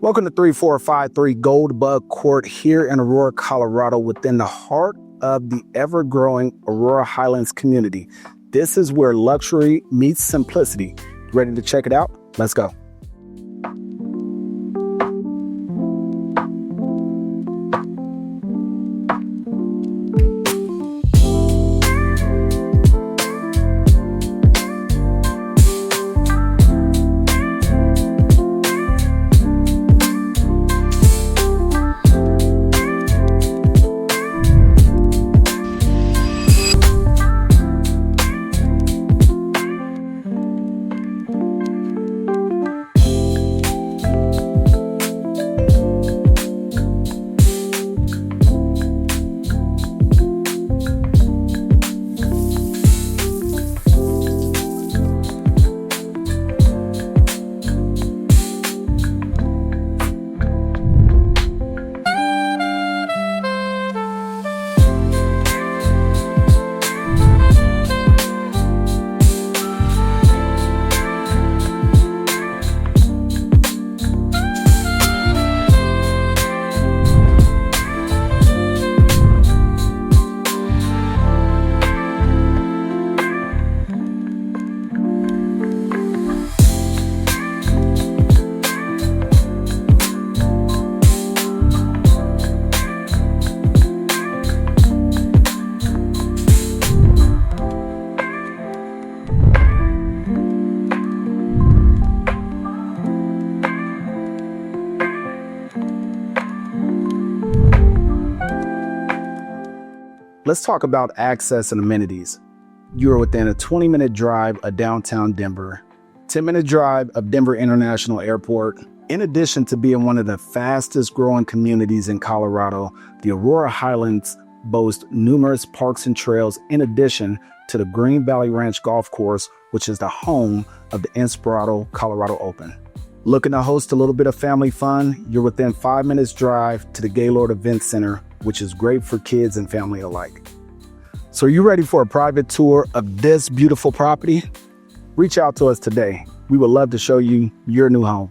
Welcome to 3453 Gold Bug Court here in Aurora, Colorado, within the heart of the ever-growing Aurora Highlands community. This is where luxury meets simplicity. Ready to check it out? Let's go. Let's talk about access and amenities. You are within a 20-minute drive of downtown Denver, 10-minute drive of Denver International Airport. In addition to being one of the fastest growing communities in Colorado, the Aurora Highlands boast numerous parks and trails in addition to the Green Valley Ranch Golf Course, which is the home of the Inspirato Colorado Open. Looking to host a little bit of family fun? You're within 5 minutes drive to the Gaylord Event Center, which is great for kids and family alike. So are you ready for a private tour of this beautiful property? Reach out to us today. We would love to show you your new home.